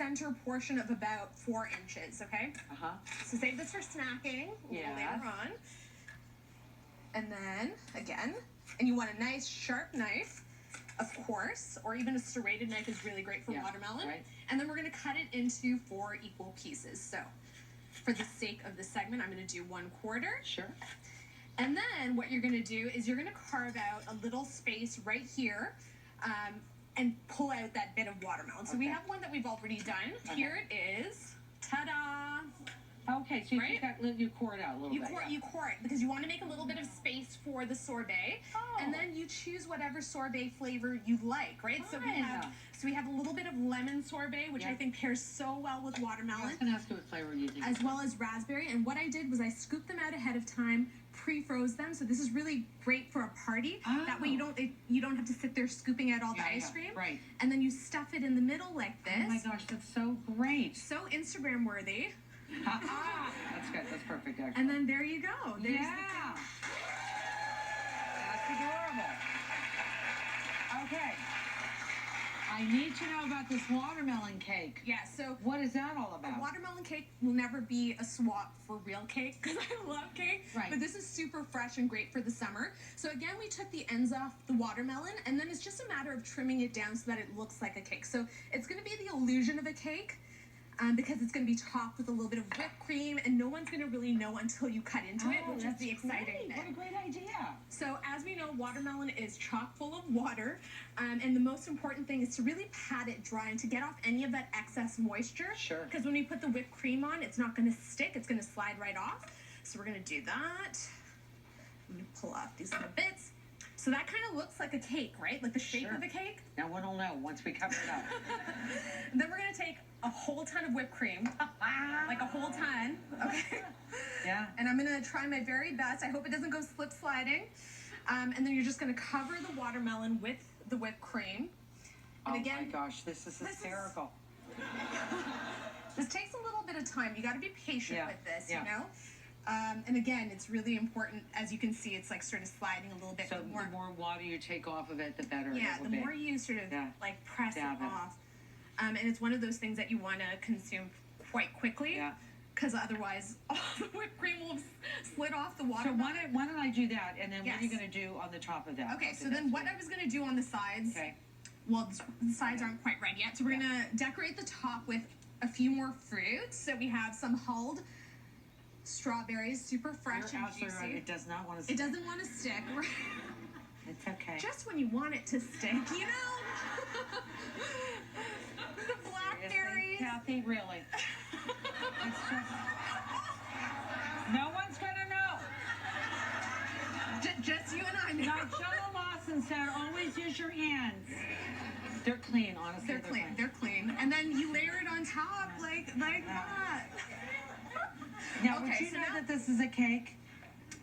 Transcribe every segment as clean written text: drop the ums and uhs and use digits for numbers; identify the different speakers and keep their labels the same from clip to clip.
Speaker 1: center portion of about 4 inches, okay? So save this for snacking later on. And then, again, and you want a nice sharp knife, of course, or even a serrated knife is really great for watermelon.
Speaker 2: Right.
Speaker 1: And then we're going to cut it into 4 equal pieces. So for the sake of the segment, I'm going to do 1/4.
Speaker 2: Sure.
Speaker 1: And then what you're going to do is you're going to carve out a little space right here and pull out that bit of watermelon. So we have one that we've already done. Here it is. Ta-da!
Speaker 2: Okay, so you core it out a little bit.
Speaker 1: You core it because you want to make a little bit of space for the sorbet. And then you choose whatever sorbet flavor you like, right? So we have a little bit of lemon sorbet, which I think pairs so well with watermelon.
Speaker 2: I was going to ask you what flavor you think.
Speaker 1: As well as raspberry. And what I did was I scooped them out ahead of time, pre-froze them. So this is really great for a party. That way you don't have to sit there scooping out all the ice cream.
Speaker 2: Right.
Speaker 1: And then you stuff it in the middle like this.
Speaker 2: Oh my gosh, that's so great.
Speaker 1: So Instagram worthy.
Speaker 2: That's good. That's perfect, actually.
Speaker 1: And then there you go. There's
Speaker 2: That's adorable. Okay. I need to know about this watermelon cake.
Speaker 1: Yeah, so
Speaker 2: what is that all about?
Speaker 1: A watermelon cake will never be a swap for real cake because I love cake.
Speaker 2: Right.
Speaker 1: But this is super fresh and great for the summer. So again, we took the ends off the watermelon and then it's just a matter of trimming it down so that it looks like a cake. So it's going to be the illusion of a cake. Because it's going to be topped with a little bit of whipped cream, and no one's going to really know until you cut into it, which is the exciting thing.
Speaker 2: What a great idea.
Speaker 1: So as we know, watermelon is chock full of water, and the most important thing is to really pat it dry and to get off any of that excess moisture.
Speaker 2: Sure.
Speaker 1: Because when we put the whipped cream on, it's not going to stick. It's going to slide right off. So we're going to do that. I'm going to pull off these little bits. So that kind of looks like a cake, right? Like the shape of a cake.
Speaker 2: Now one will know once we cover it up.
Speaker 1: Then we're going to take a whole ton of whipped cream. Like a whole ton. Okay?
Speaker 2: Yeah.
Speaker 1: And I'm going to try my very best. I hope it doesn't go slip sliding. And then you're just going to cover the watermelon with the whipped cream. And
Speaker 2: my gosh, this is hysterical.
Speaker 1: This takes a little bit of time. You got to be patient with this, you know? And again, it's really important. As you can see, it's like sort of sliding a little bit.
Speaker 2: So the more water you take off of it, the better.
Speaker 1: Yeah, the more you sort of like press it off. And it's one of those things that you want to consume quite quickly.
Speaker 2: Yeah.
Speaker 1: Because otherwise, all the whipped cream will have slid off the water.
Speaker 2: So why don't I do that, and then what are you going to do on the top of that?
Speaker 1: Okay, so then what I was going to do on the sides.
Speaker 2: Okay.
Speaker 1: Well, the sides aren't quite ready yet. So we're going to decorate the top with a few more fruits. So we have some hulled strawberries, super fresh and juicy.
Speaker 2: Right. It does not want to stick.
Speaker 1: It doesn't want to stick.
Speaker 2: It's okay.
Speaker 1: Just when you want it to stick, you know? The blackberries.
Speaker 2: Kathy, really. It's just... No one's going to know.
Speaker 1: Just you and I know.
Speaker 2: Like Shella Lawson said, always use your hands. They're clean, honestly.
Speaker 1: They're clean. They're clean. And then you layer it on top like that.
Speaker 2: Now, would you know that this is a cake?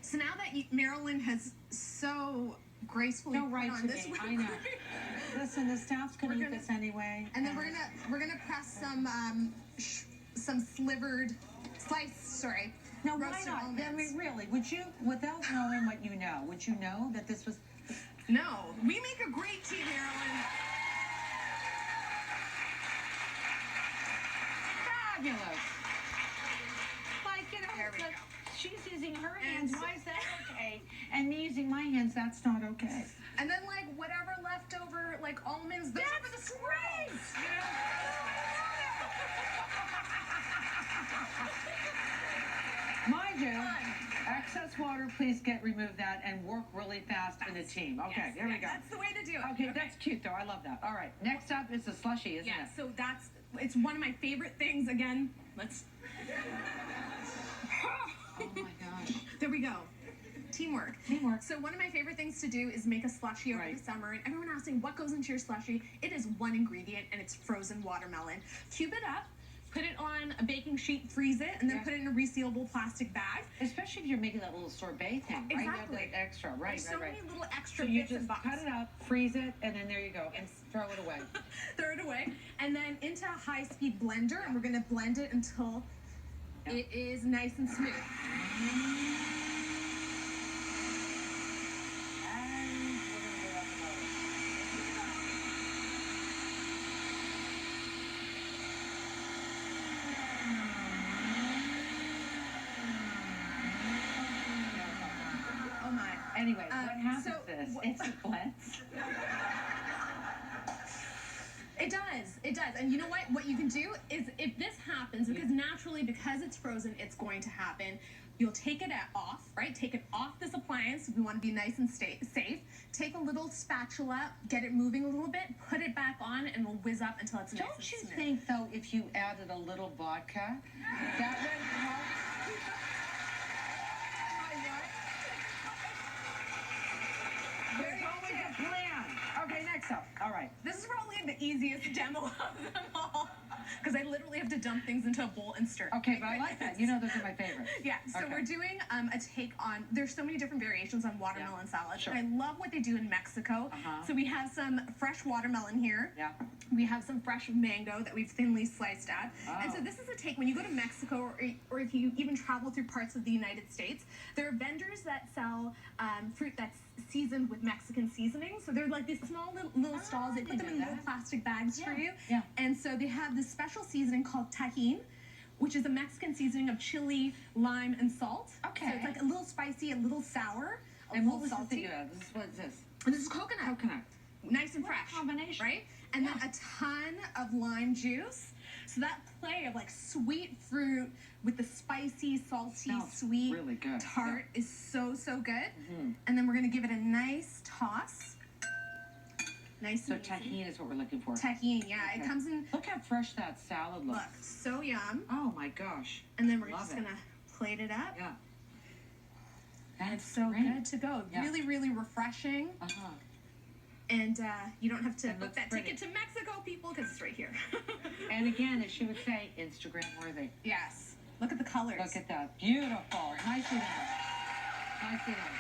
Speaker 1: So now that Marilyn has so gracefully put on this whipped cream.
Speaker 2: I know. Listen, the staff's gonna eat this anyway.
Speaker 1: And then we're gonna press some sliced
Speaker 2: Now, why not?
Speaker 1: almonds.
Speaker 2: I mean, really, would you, without knowing what you know, would you know that this was?
Speaker 1: No, we make a great tea, Marilyn.
Speaker 2: Fabulous. Like, she's using her hands. Why is that okay? And me using my hands, that's not okay.
Speaker 1: And then, like, whatever leftover, like, almonds, those are for the
Speaker 2: great. Mind you, excess water, please remove that and work really fast in a team. Okay, there we go.
Speaker 1: That's the way to do it.
Speaker 2: Okay, that's cute, though. I love that. All right, next up is the slushie, isn't it?
Speaker 1: Yeah, so it's one of my favorite things. Again, let's...
Speaker 2: Oh my gosh.
Speaker 1: There we go. Teamwork. So one of my favorite things to do is make a slushie over the summer. And everyone asking, what goes into your slushie? It is one ingredient, and it's frozen watermelon. Cube it up, put it on a baking sheet, freeze it, and then put it in a resealable plastic bag.
Speaker 2: Especially if you're making that little sorbet thing, right?
Speaker 1: Exactly.
Speaker 2: You have that extra, right?
Speaker 1: There's so many little extra
Speaker 2: so you
Speaker 1: bits
Speaker 2: just
Speaker 1: and bobs.
Speaker 2: cut it up, freeze it, and then there you go, and throw it away.
Speaker 1: Throw it away. And then into a high-speed blender, and we're going to blend it until it is nice and smooth.
Speaker 2: Anyway, what happens
Speaker 1: so
Speaker 2: to this?
Speaker 1: wh-
Speaker 2: It's a blitz.
Speaker 1: It does. And you know what? What you can do is if this happens, because naturally, because it's frozen, it's going to happen. You'll take it off, right? Take it off this appliance. We want to be nice and safe. Take a little spatula, get it moving a little bit, put it back on, and we'll whiz up until it's nice and
Speaker 2: Don't you
Speaker 1: smooth.
Speaker 2: think, though, if you added a little vodka, that would help? There's always a plan. Okay, next up. All right.
Speaker 1: This is probably the easiest demo of them all, because I literally have to dump things into a bowl and stir.
Speaker 2: Okay, but I like that. You know, those are my favorites.
Speaker 1: Yeah, so
Speaker 2: Okay.
Speaker 1: we're doing a take on, there's so many different variations on watermelon salad.
Speaker 2: Sure.
Speaker 1: And I love what they do in Mexico.
Speaker 2: Uh-huh.
Speaker 1: So we have some fresh watermelon here.
Speaker 2: Yeah.
Speaker 1: We have some fresh mango that we've thinly sliced up. And so
Speaker 2: Oh.
Speaker 1: this is a take, when you go to Mexico or if you even travel through parts of the United States, there are vendors that sell fruit that's seasoned with Mexican seasoning. So they're like these small little stalls. They
Speaker 2: I
Speaker 1: put them
Speaker 2: didn't
Speaker 1: in
Speaker 2: know
Speaker 1: little
Speaker 2: that.
Speaker 1: plastic bags for
Speaker 2: Yeah,
Speaker 1: you.
Speaker 2: yeah.
Speaker 1: And so they have this special seasoning called tajin, which is a Mexican seasoning of chili, lime, and salt.
Speaker 2: Okay.
Speaker 1: So it's like a little spicy, a little sour, a
Speaker 2: And
Speaker 1: little
Speaker 2: what was this that
Speaker 1: salty.
Speaker 2: you had? What is this?
Speaker 1: And this is coconut.
Speaker 2: Coconut.
Speaker 1: Nice and
Speaker 2: What a
Speaker 1: fresh.
Speaker 2: combination.
Speaker 1: Right? And
Speaker 2: Yeah.
Speaker 1: then a ton of lime juice. So that play of like sweet fruit with the spicy, salty,
Speaker 2: Smells
Speaker 1: sweet,
Speaker 2: really good.
Speaker 1: tart is so good.
Speaker 2: Mhm.
Speaker 1: And then we're gonna give it a nice toss. Nice
Speaker 2: So
Speaker 1: and easy.
Speaker 2: tahini is what we're looking for.
Speaker 1: Tahini, yeah.
Speaker 2: Okay.
Speaker 1: It comes in,
Speaker 2: Look how fresh that salad looks.
Speaker 1: look, so yum.
Speaker 2: Oh my gosh.
Speaker 1: And then we're
Speaker 2: Love
Speaker 1: just
Speaker 2: it.
Speaker 1: gonna plate it up.
Speaker 2: Yeah.
Speaker 1: And
Speaker 2: That's
Speaker 1: it's so
Speaker 2: great.
Speaker 1: good to go.
Speaker 2: Yeah.
Speaker 1: Really, really refreshing.
Speaker 2: Uh-huh.
Speaker 1: And you don't have to
Speaker 2: And
Speaker 1: book
Speaker 2: looks
Speaker 1: that
Speaker 2: pretty.
Speaker 1: ticket to Mexico, people, because it's right here.
Speaker 2: And again, as she would say, Instagram worthy.
Speaker 1: Yes. Look at the colors.
Speaker 2: Look at that. Beautiful. Nicely done. Nicely done.